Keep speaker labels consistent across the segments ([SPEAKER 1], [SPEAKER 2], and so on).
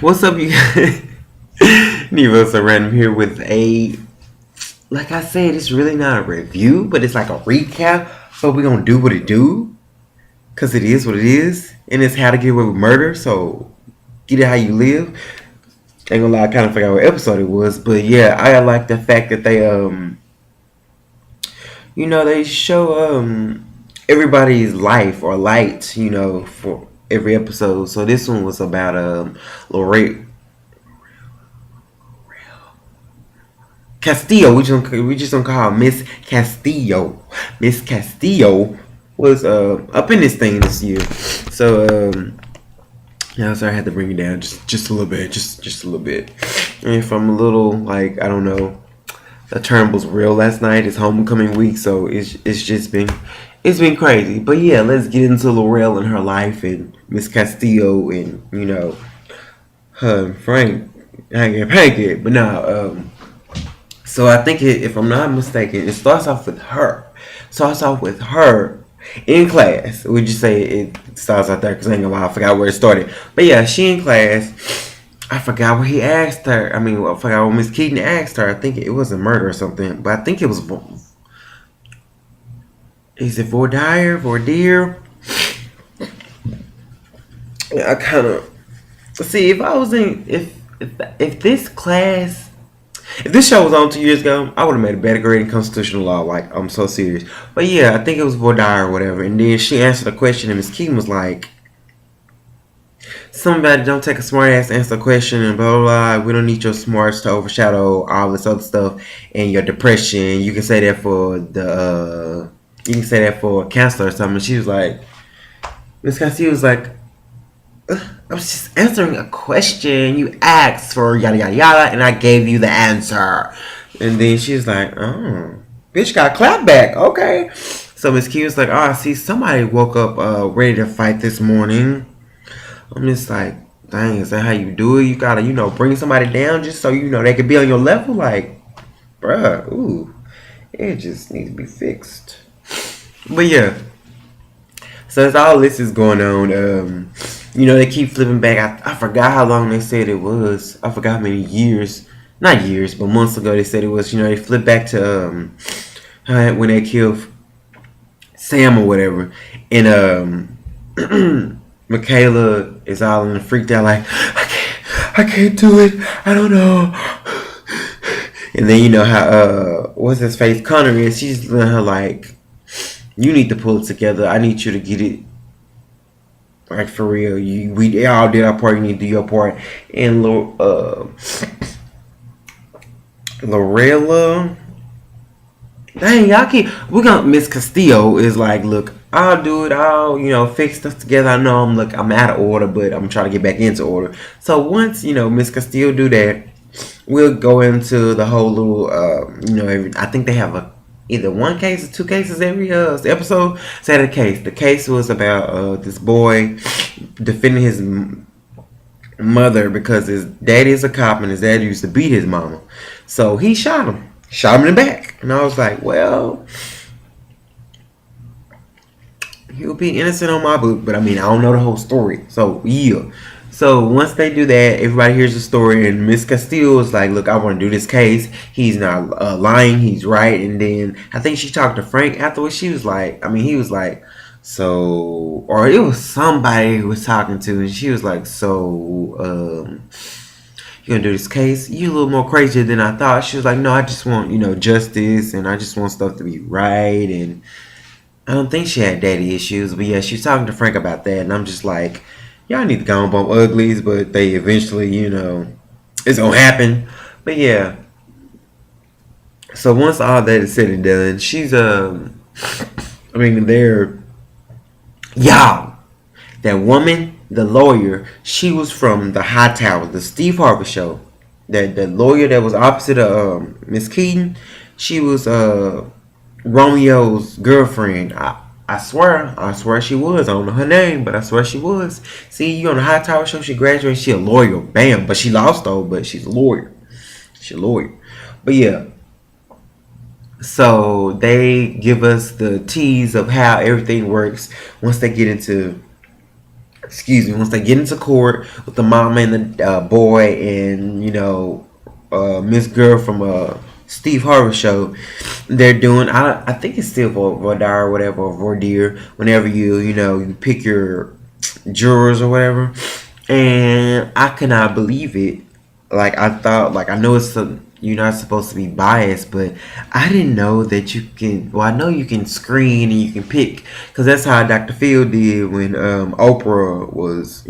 [SPEAKER 1] What's up, you guys? Nevo's so random here with like I said, it's really not a review, but it's like a recap. So we're gonna do what it do, cause it is what it is, and it's how to get away with murder. So get it how you live. Ain't gonna lie, I kind of forgot what episode it was, but yeah, I like the fact that they show everybody's life or light, for every episode. So this one was about Laurel Castillo. We just don't call her Miss Castillo. Miss Castillo was up in this thing this year. So yeah, so I had to bring it down just a little bit, just a little bit. And if I'm a little like I don't know, the term was real last night. It's homecoming week, so it's been crazy. But yeah, let's get into Laurel and her life and Miss Castillo and her and Frank. I ain't gonna pancake it, but no. So I think if I'm not mistaken, it starts off with her. Starts off with her in class. Would you say it starts out there? Because I ain't gonna lie, I forgot where it started. But yeah, she in class. I forgot what he asked her. I forgot what Miss Keaton asked her. I think it was a murder or something. But I think it was. Is it Vordeer? Yeah, I kind of see if I was in if this class. If this show was on 2 years ago, I would have made a better grade in constitutional law. Like, I'm so serious. But yeah, I think it was Vordeer or whatever. And then she answered a question, and Miss Keaton was like, somebody don't take a smart ass to answer a question and blah, blah, blah. We don't need your smarts to overshadow all this other stuff and your depression. You can say that for you can say that for cancer or something. She was like, Miss Castillo was like, I was just answering a question you asked for yada yada yada, and I gave you the answer. And then she was like, "Oh, bitch, got clap back." Okay. So Miss Key was like, "Oh, I see somebody woke up ready to fight this morning." I'm just like, "Dang, is that how you do it? You gotta, bring somebody down just so they could be on your level." Like, bruh, ooh, it just needs to be fixed. But yeah. So as all this is going on, they keep flipping back. I forgot how long they said it was. I forgot how many years. Not years, but months ago they said it was. They flipped back to when they killed Sam or whatever. And Michaela is all in the freaked out like, I can't do it. I don't know. And then you know how what's his face Connor is. She's letting her like, you need to pull it together. I need you to get it like for real. We all did our part. You need to do your part. And Lorella, dang, we're gonna Miss Castillo is like, look, I'll do it. I'll fix stuff together. I know I'm out of order, but I'm trying to get back into order. So once Miss Castillo do that, we'll go into the whole little I think they have either one case or two cases every episode. So the case. The case was about this boy defending his mother because his daddy is a cop and his dad used to beat his mama. So he shot him. Shot him in the back. And I was like, well, he'll be innocent on my book, but I don't know the whole story. So yeah. So once they do that, everybody hears the story, and Miss Castillo is like, "Look, I want to do this case. He's not lying. He's right." And then I think she talked to Frank afterwards. She was like, he was like, "So," or it was somebody who was talking to, and she was like, "So, you gonna do this case? You a little more crazy than I thought." She was like, "No, I just want justice, and I just want stuff to be right." And I don't think she had daddy issues, but yeah, she was talking to Frank about that, and I'm just like, y'all need to go and bump uglies, but they eventually, it's gonna happen. But yeah. So once all that is said and done, she's they're y'all. That woman, the lawyer, she was from the High Tower, the Steve Harvey show. That the lawyer that was opposite of Miss Keaton, she was Romeo's girlfriend. I swear she was. I don't know her name, but I swear she was. See, you on the High Tower show, she graduated, she a lawyer. Bam. But she lost though, but she's a lawyer. She's a lawyer. But yeah. So they give us the tease of how everything works once they get into excuse me, once they get into court with the mama and the boy and Miss Girl from Steve Harvey show, they're doing. I think it's still Vodar or whatever, or Vordir. Whenever you pick your jurors or whatever, and I cannot believe it. Like I thought, like I know you're not supposed to be biased, but I didn't know that you can. Well, I know you can screen and you can pick, because that's how Dr. Phil did when Oprah was,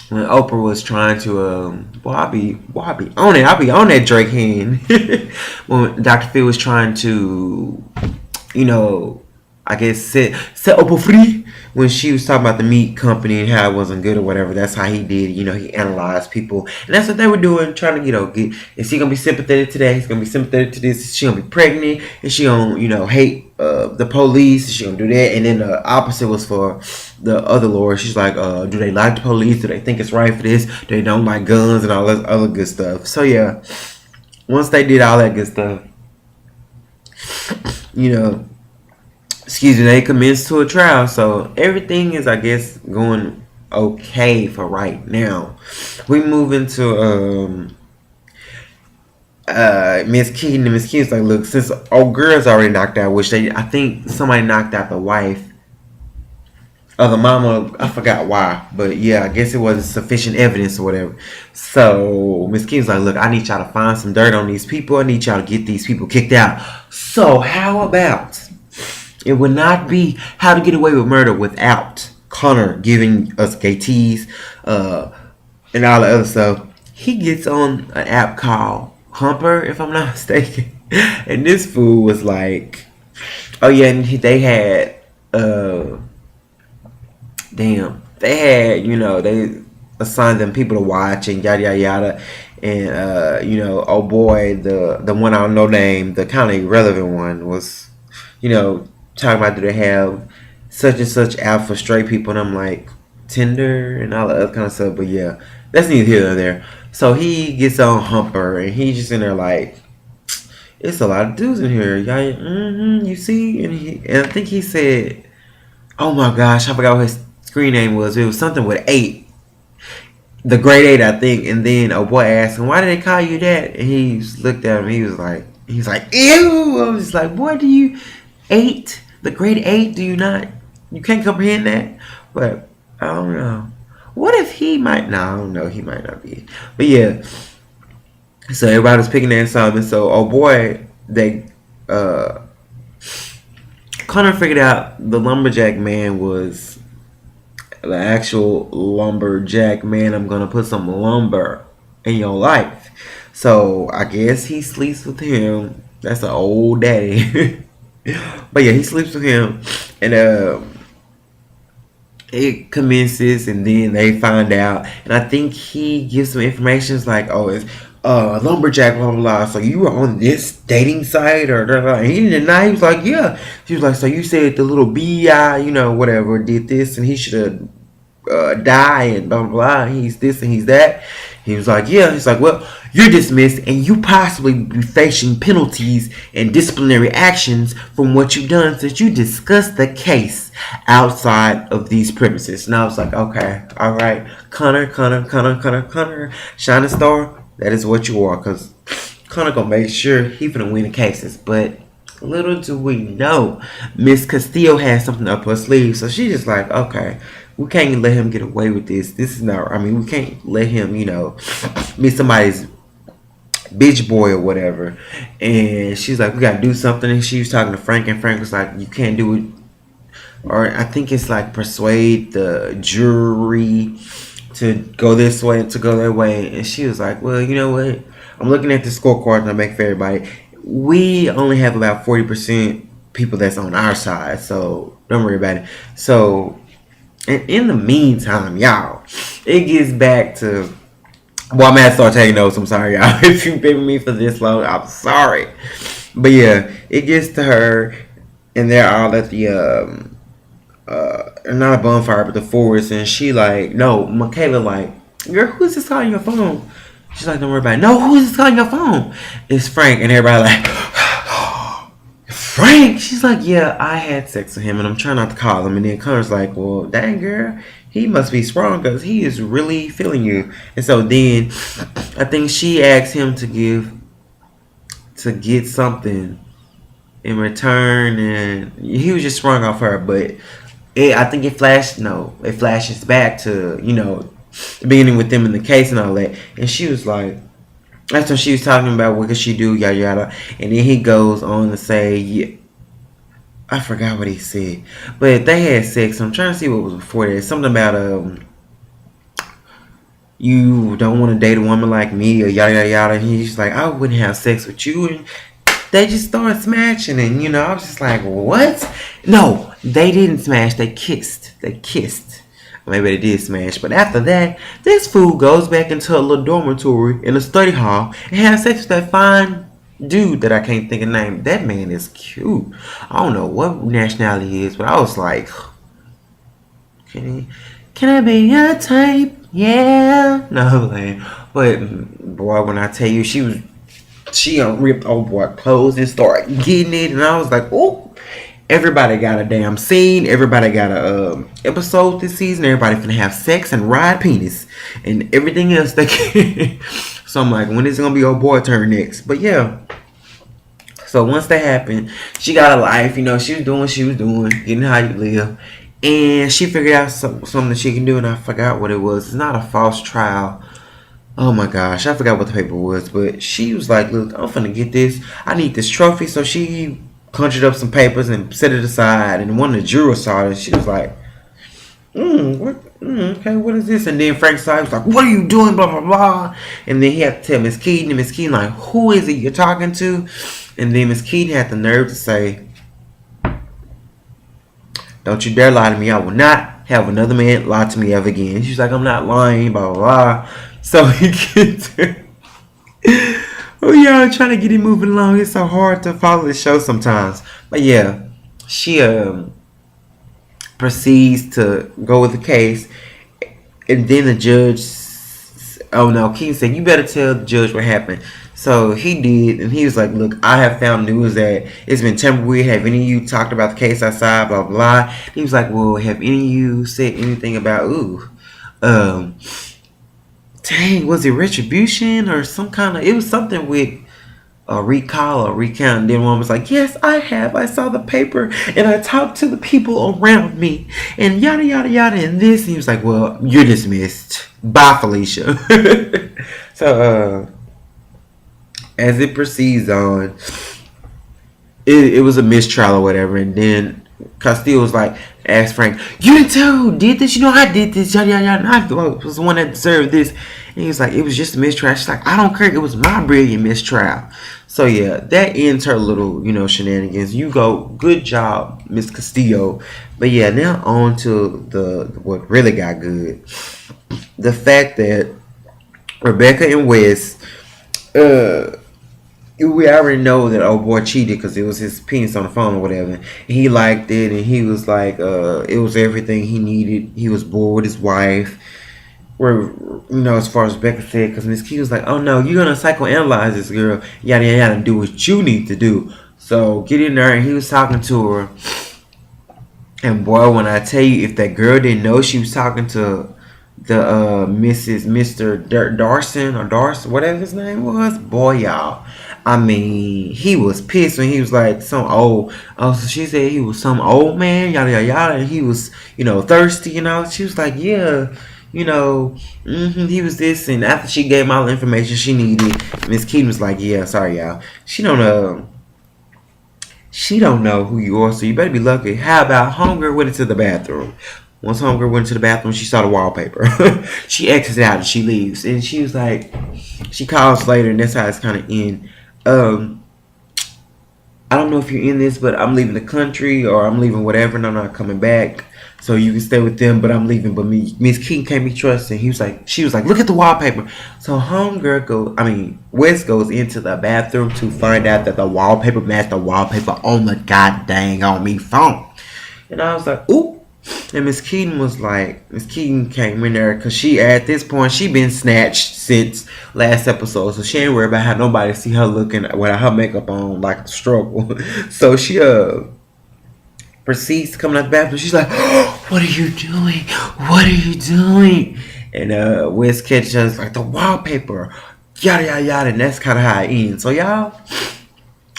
[SPEAKER 1] when Oprah was trying to I'll be on that Drake hand. When Dr. Phil was trying to, I guess set Oprah free when she was talking about the meat company and how it wasn't good or whatever. That's how he did. He analyzed people, and that's what they were doing, trying to get. Is he gonna be sympathetic to that? He's gonna be sympathetic to this. Is she gonna be pregnant? Is she gonna hate the police? Is she gonna do that? And then the opposite was for the other Laura. She's like, do they like the police? Do they think it's right for this? They don't like guns and all this other good stuff. So yeah, once they did all that good stuff, excuse me, they commenced to a trial. So everything is, I guess, going okay for right now. We move into Miss Keaton, and Miss Keaton's like, look, since old girl's already knocked out, which I think somebody knocked out the wife of the mama. I forgot why, but yeah, I guess it wasn't sufficient evidence or whatever. So Miss Keaton's like, look, I need y'all to find some dirt on these people. I need y'all to get these people kicked out. So how about it would not be How to Get Away with Murder without Connor giving us KTs and all the other stuff. He gets on an app called Humper, if I'm not mistaken. And this fool was like, oh yeah, and they had, they assigned them people to watch and yada yada yada. And oh boy, the one I don't know name, the kind of irrelevant one was, talking about, do they have such and such app for straight people? And I'm like, Tinder and all the other kind of stuff. But yeah, that's neither here nor there. So he gets on Humper and he's just in there like, it's a lot of dudes in here. Y'all, you see? And I think he said, oh my gosh, I forgot what his screen name was. It was something with 8. The grade 8, I think. And then a boy asked him, why did they call you that? And he looked at him. He was like, ew. I was like, boy, do you 8? The grade 8? Do you not? You can't comprehend that? But I don't know. What if he might? No, I don't know. He might not be. But yeah. So everybody was picking that song. And so, oh boy, Connor figured out the lumberjack man was the actual lumberjack man. I'm gonna put some lumber in your life. So I guess he sleeps with him. That's an old daddy. But yeah, he sleeps with him, and it commences, and then they find out, and I think he gives some information. It's like, oh, it's lumberjack, blah blah blah. So you were on this dating site, or blah, blah. And he didn't deny. He was like, yeah. She was like, so you said the little bi, whatever, did this, and he should die, and blah blah blah. He's this and he's that. He was like, yeah. He's like, well, you're dismissed, and you possibly be facing penalties and disciplinary actions from what you've done since you discussed the case outside of these premises. And I was like, okay, all right, Connor, Shining Star, that is what you are, because Connor gonna make sure he finna win the cases. But little do we know, Miss Castillo has something up her sleeve, so she's just like, okay, we can't let him get away with this. This is not, we can't let him, be somebody's bitch boy or whatever. And she's like, we gotta do something. And she was talking to Frank, and Frank was like, you can't do it. Or I think it's like persuade the jury to go this way and to go that way. And she was like, well, you know what? I'm looking at the scorecard and I make for everybody. We only have about 40% people that's on our side, so don't worry about it. So, and in the meantime, y'all, it gets back to, well, I'm gonna start taking notes. I'm sorry, y'all. If you've been with me for this long, I'm sorry. But yeah, it gets to her, and they're all at the not a bonfire, but the forest, and she like, no, Michaela like, girl, who's this calling your phone? She's like, don't worry about it. No, who's this calling your phone? It's Frank, and everybody like, Frank, she's like, yeah, I had sex with him, and I'm trying not to call him. And then Connor's like, well, dang girl, he must be strong because he is really feeling you. And so then I think she asked him to get something in return, and he was just sprung off her. But I think it flashed. No, it flashes back to the beginning with them in the case and all that. And she was like, that's what she was talking about. What could she do? Yada yada. And then he goes on to say, yeah, I forgot what he said, but they had sex. I'm trying to see what was before that. Something about you don't want to date a woman like me or yada yada yada. And he's like, I wouldn't have sex with you, and they just started smashing. And I was just like, what? No, they didn't smash. They kissed. Maybe they did smash, but after that, this fool goes back into a little dormitory in a study hall and has sex with that fine dude that I can't think of name. That man is cute. I don't know what nationality he is, but I was like, can I be your type? Yeah. No, man. But boy, when I tell you, she ripped old boy clothes and started getting it, and I was like, oh. Everybody got a damn scene. Everybody got a episode this season. Everybody finna have sex and ride penis and everything else they can. So I'm like, when is it gonna be old boy turn next? But yeah. So once that happened, she got a life. She was doing what she was doing, getting how you live, and she figured out something that she can do. And I forgot what it was. It's not a false trial. Oh my gosh, I forgot what the paper was. But she was like, look, I'm finna get this. I need this trophy. So she conjured up some papers and set it aside, and one of the jurors saw it, and she was like, okay, what is this? And then Frank saw it, was like, what are you doing, blah blah blah. And then he had to tell Miss Keaton, and Miss Keaton like, who is it you're talking to? And then Miss Keaton had the nerve to say, don't you dare lie to me. I will not have another man lie to me ever again. She's like, I'm not lying, blah blah blah. So he gets her. Oh yeah, I'm trying to get it moving along. It's so hard to follow the show sometimes. But yeah, she proceeds to go with the case, and then the judge. Oh no, Keaton said, "You better tell the judge what happened." So he did, and he was like, "Look, I have found news that it's been tampered with. Have any of you talked about the case outside? Blah blah." He was like, "Well, have any of you said anything about dang, was it retribution or some kind of? It was something with a recall or recount." And then one was like, "Yes, I have. I saw the paper and I talked to the people around me and yada yada yada." And this, and he was like, "Well, you're dismissed. Bye, Felicia." So as it proceeds on, it was a mistrial or whatever, and then Castillo was like, asked Frank, "You didn't tell who did this? I did this, yada yada yada. I was the one that deserved this." And he was like, "It was just a mistrial." She's like, "I don't care. It was my brilliant mistrial." So yeah, that ends her little, shenanigans. You go, good job, Miss Castillo. But yeah, now on to what really got good. The fact that Rebecca and Wes, we already know that old boy cheated because it was his penis on the phone or whatever. And he liked it, and he was like, it was everything he needed. He was bored with his wife. Where, as far as Rebecca said, because Miss Key was like, "Oh no, you're gonna psychoanalyze this girl, yada yada yada, and do what you need to do. So get in there." And he was talking to her, and boy, when I tell you, if that girl didn't know she was talking to the Mr. Darson or Darcy, whatever his name was, boy, y'all. I mean, he was pissed when he was like some old. Oh, so she said he was some old man, yada yada yada, and he was, thirsty. She was like, yeah. He was this, and after she gave him all the information she needed, Miss Keaton was like, "Yeah, sorry, y'all. She don't know who you are, so you better be lucky." How about Homegirl went into the bathroom? Once Homegirl went into the bathroom, she saw the wallpaper. She exits out and she leaves, and she was like, she calls later, and that's how it's kind of in. I don't know if you're in this, but I'm leaving the country or I'm leaving whatever, and I'm not coming back. So you can stay with them, but I'm leaving. But Miss Keaton can't be trusted. She was like, "Look at the wallpaper." So Wes goes into the bathroom to find out that the wallpaper matched the wallpaper on the goddamn on me phone. And I was like, "Ooh." And Miss Keaton came in there because she, at this point, she been snatched since last episode. So she ain't worried about how nobody see her looking without her makeup on like a struggle. So she, proceeds to come out the bathroom. She's like, oh, what are you doing? What are you doing? And Wiz catches like the wallpaper. Yada yada yada. And that's kinda how it ends. So y'all,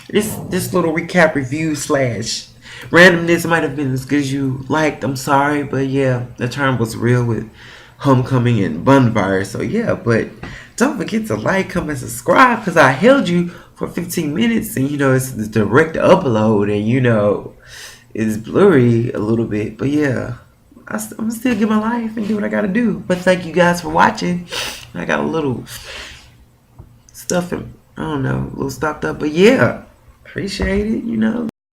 [SPEAKER 1] this little recap review slash randomness might have been as good as you liked. I'm sorry, but yeah, the term was real with Homecoming and Bonfire. So yeah, but don't forget to like, comment, subscribe because I held you for 15 minutes and it's the direct upload and it's blurry a little bit. But yeah, I'm gonna still get my life and do what I gotta do. But thank you guys for watching. I got a little stuff, I don't know, a little stocked up. But yeah, appreciate it,